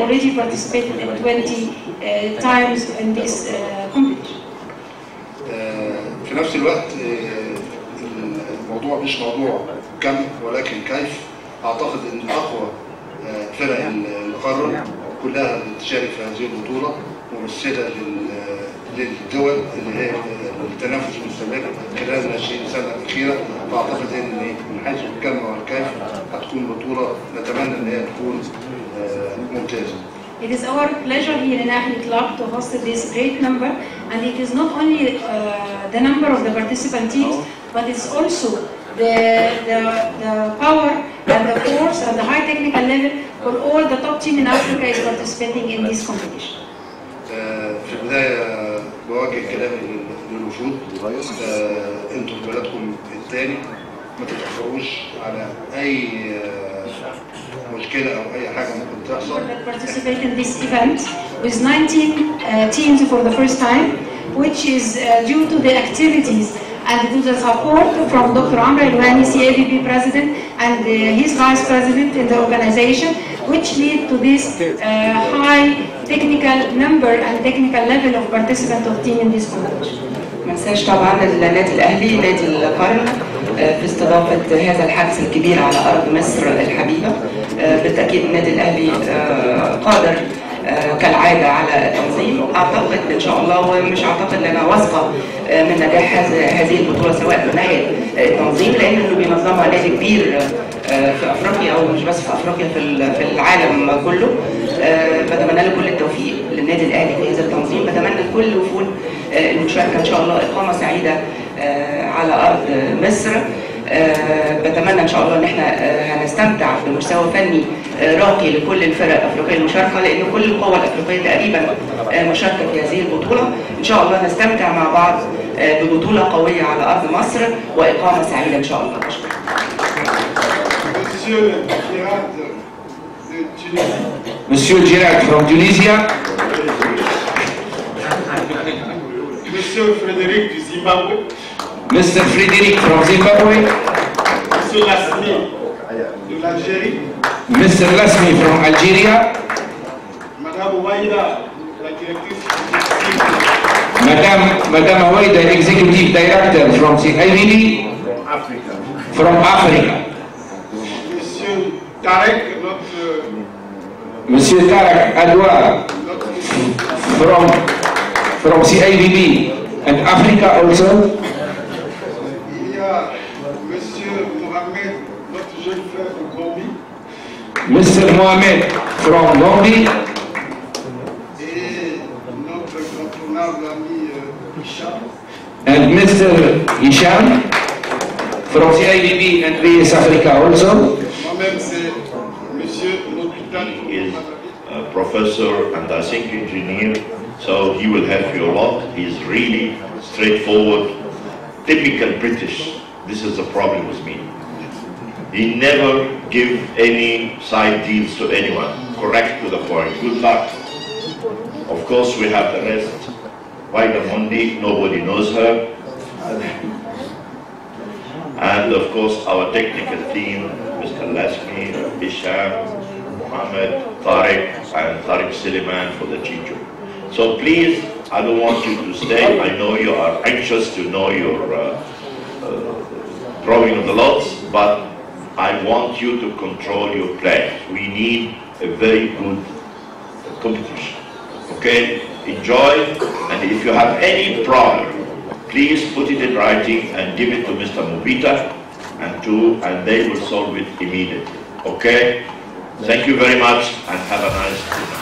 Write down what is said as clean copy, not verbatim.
already participated in 20 times in this competition. في نفس الوقت الموضوع مش موضوع كم ولكن كيف. اعتقد ان اقوى فرق القاره كلها بتشارك في هذه البطوله ممثله للدول اللي هي التنافس المستمر خلال ال 20 سنه الاخيره. فاعتقد ان من حيث الكم والكيف هتكون بطوله نتمنى ان هي تكون ممتازه. It is our pleasure here in Ahli Club to host this great number, and it is not only the number of the participant teams, but it's also the power and the force and the high technical level for all the top team in Africa is participating in this competition. في البدايه بوجه كلامي للوفود، انتم في بلدكم الثاني ما تتاخروش على اي مشكله او اي حاجه ممكن تحصل. Participate in this event with 19 teams for the first time, which is due to the activities and to the support from Dr. Amr Elwani, CAVP President, and his Vice President in the organization, which lead to this high technical number and technical level of participant of team in this competition. ما ننساش طبعا النادي الاهلي نادي القرن في استضافه هذا الحدث الكبير على ارض مصر الحبيبه. بالتاكيد النادي الاهلي قادر كالعاده على التنظيم. اعتقد ان شاء الله، ومش اعتقد، انا واثقه من نجاح هذه البطوله سواء من ناحيه التنظيم لانه بينظمها نادي كبير في افريقيا، او مش بس في افريقيا، في العالم كله. بتمنى له كل التوفيق للنادي الاهلي في هذا التنظيم. بتمنى لكل وفود المشاركه ان شاء الله اقامه سعيده على ارض مصر. بتمنى ان شاء الله ان احنا هنستمتع بمستوى فني راقي لكل الفرق الافريقيه المشاركه، لان كل القوى الافريقيه تقريبا مشاركه في هذه البطوله. ان شاء الله نستمتع مع بعض ببطوله قويه على ارض مصر واقامه سعيده ان شاء الله. Monsieur Gérard from Tunisia. Monsieur Frédéric du Zimbabwe. Mr. Frédéric from Zimbabwe. Monsieur Lasmi de l'Algérie. Mr. Lasmi from Algeria. Madame Ouaïda, la directrice. Madame Ouaïda, Executive Director from CIVD. Africa. From Africa. Monsieur Tarek, Monsieur Tarek Adouar from CIVB and Africa also. Il y a Monsieur Mohamed, notre jeune frère de Gambie. Mr. Mohamed from Gambie. Et notre incontournable ami Hicham. And Mr. Hisham from CIVB and VS Africa also. Moi-même c'est Monsieur L'Hôpital. He is a professor and I think engineer, so he will help you a lot. He's really straightforward, typical British. This is the problem with me. He never give any side deals to anyone. Correct to the point. Good luck. Of course, we have the rest. Waida Mundi, nobody knows her. And of course, our technical team, Mr. Lasmi, Hisham, Mohammed, Tariq, and Tariq Suleiman for the Chicho. So please, I don't want you to stay. I know you are anxious to know your drawing of the lots, but I want you to control your play. We need a very good competition. Okay? Enjoy, and if you have any problem, please put it in writing and give it to Mr. Mubita and they will solve it immediately. Okay? Thank you very much and have a nice night.